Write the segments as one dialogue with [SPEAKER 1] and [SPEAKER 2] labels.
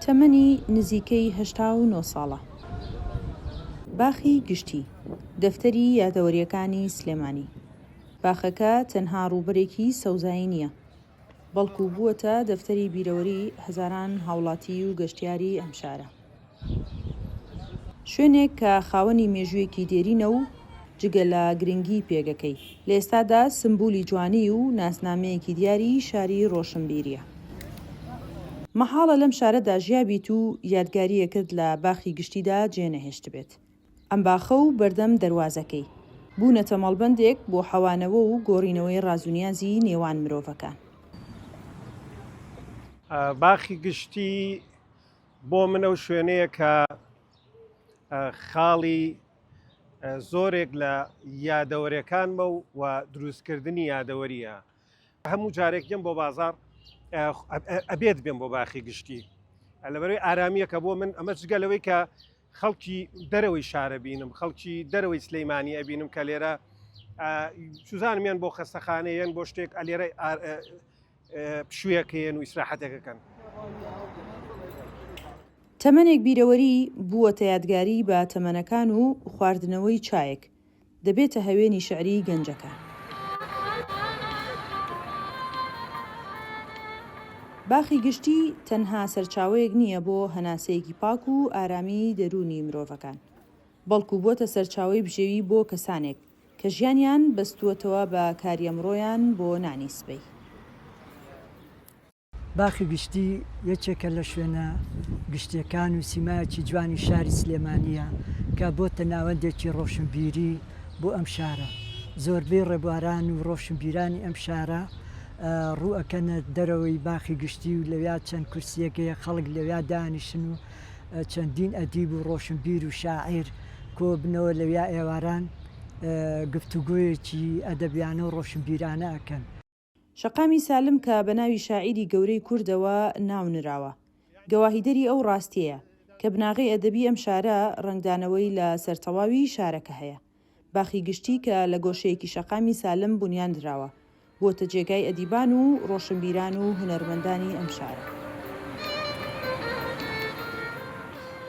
[SPEAKER 1] تەمەنی نزیکەی 89 ساڵە. باخی گشتی دەفتەری یادەوەریەکانی سلێمانی. باخەکە تەنها ڕووبەرێکی سەوزایی نییە، بەڵکو بووەتە دەفتەری بیرەوەری هەزاران هاوڵاتی و گەشتیاری ئەم شارە. شوێنێک کە خاوەنی مێژوویەکی دێرینە و جگە لە گرنگی پێگەکەی لە ئێستادا سمبولی جوانی و ناسنامەیەکی دیاری شاری ڕۆشنبیریە. مەحاڵە لەم شارەدا ژیابیت و یادگاریەکەت لە باخی گشتیدا جێنەهێشت بێت. ئەم باخە و بەردەم دەروازەکەی بوونەتە مەڵبەندێک بۆ حەوانەوە و گۆڕینەوەی ڕازونیازی نێوان مرۆڤەکان.
[SPEAKER 2] باخی گشتی بۆ منە و شوێنەیە کە خاڵی زۆرێک لە یادەوەریەکانمە و دروستکردنی یادەوەریە. هەموو جارێک دێم بۆ بازار ئەبێت بێم بۆ باخی گشتی، لەبەرەوەی ئارامیەکە بۆ من. ئەمە جگەلەوەی کە خەڵکی دەرەوەی شارە بینم، خەڵکی دەرەوەی سلەیمانی ئەبینم کە لێرە سوزانمیان بۆ خەستەخانەیەن بۆ شتێک لێرە پشوویەکەیەن و ئیسراحەتێکەکەن.
[SPEAKER 1] تەمەنێک بیرەوەری بووەتە یادگاری بە تەمەنەکان و خواردنەوەی چایەک، دەبێتە هەوێنی شعری گەنجەکە. باخی گشتی تەنها سەرچاوەیەک نییە بۆ هەناسەیەکی پاک و ئارامی دەرونی مرۆڤەکان، بەڵکو بۆتە سەرچاوەی بژێوی بۆ کەسانێک کە ژیانیان بەستووەتەوە بە کاریەمڕۆیان بۆ نانی سبەی.
[SPEAKER 3] باخی گشتی یەکێکە لە شوێنە گشتیەکان و سیمایەکی جوانی شاری سلێمانیە کە بۆتە ناوەندێکی ڕۆشنبیری بۆ ئەم شارە. زۆربەی ڕێبواران و ڕۆشنبیرانی ئەم شارە ڕوئەکەنە دەرەوەی باخی گشتی و لەویا چەند کورسیەکەیە خەڵک لەویا دانیشن و چەندین ئەدیب و ڕۆشنبیر و شاعیر کۆ بنەوە لەویا ئێواران گفتوگویەکی ئەدەبیانە و ڕۆشنبیرانە ئەکەن.
[SPEAKER 1] شەقامی سالم کە بە ناوی شاعیری گەورەی کوردەوە ناونراوە، گەواهیدەری ئەو ڕاستیەیە کە بناغی ئەدەبی ئەم شارە ڕنگدانەوەی لە سەرتەواوی شارەکە هەیە. باخی گشتی کە لە گۆشەیەکی شەقامی سالم بنیان دراوە، بۆتە جێگای ئەدیبان و ڕۆشنبیران و هونەرمەندانی ئەم شارە.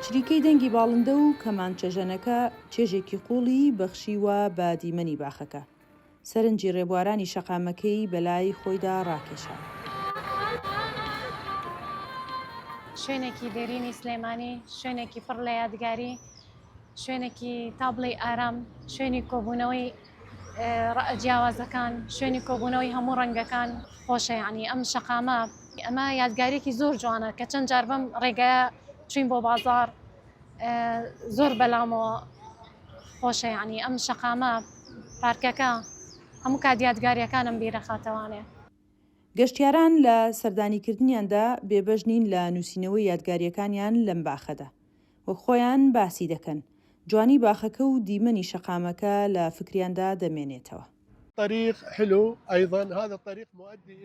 [SPEAKER 1] چریکەی دەنگی باڵندە و کەمانچەژەنەکە چێژێکی قوڵی بەخشیوە بە دیمەنی باخەکە. سەرنجی ڕێبوارانی شەقامەکەی بەلای خۆیدا ڕاکێشا.
[SPEAKER 4] شوێنێکی دێرینی سلێمانی، شوێنێکی پڕ لە یادگاری، شوێنێکی تابڵی ئارام، شوێنی کۆبوونەوەی جیاوازەکان، شوێنی کۆبوونەوەی هەموو ڕەنگەکان خۆشە. یعنی ئەم شەقامە ئەمە یادگارێکی زۆر جوانە کە چەند جار بەم ڕێگەیە چوین بۆ بازار زۆر بەلامەوە خۆشە. یعنی ئەم شەقامە پارکەکە هەموو کات یادگاریەکانم بیرە خاتەوانێ.
[SPEAKER 1] گەشتیاران لە سەردانیکردنیاندا بێبەش نین لە نووسینەوەی یادگاریەکانیان لەم باخەدا و خۆیان باسی دەکەن. جوانی باخەکە و دیمەنی شەقامەکە لە فکریاندا دەمێنێتەوە.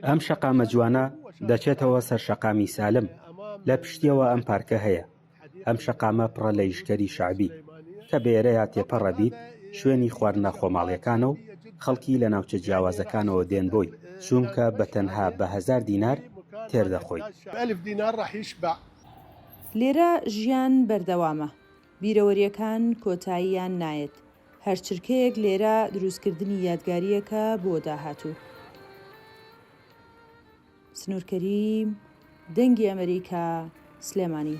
[SPEAKER 5] ئەم شەقامە جوانە دەچێتەوە سەر شەقامی سالم. لە پشتیەوە ئەم پارکە هەیە. ئەم شەقامە پڕە لە یشکەری شەعبی کە بێرەیە تێپەڕە بیت، شوێنی خواردنە خۆماڵیەکانە و خەڵکی لە ناوچە جیاوازەکانەوە دێن بۆی، چونکە بە تەنها بە 1000 دینار تێردەخۆی.
[SPEAKER 1] لێرە ژیان بەردەوامە، بیرەوەریەکان کۆتاییان نایەت. هەر چرکەیەک لێرە دروستکردنی یادگاریەکە بۆ داهاتوو. سنوورکەریم، دەنگی ئەمریکا، سلێمانی.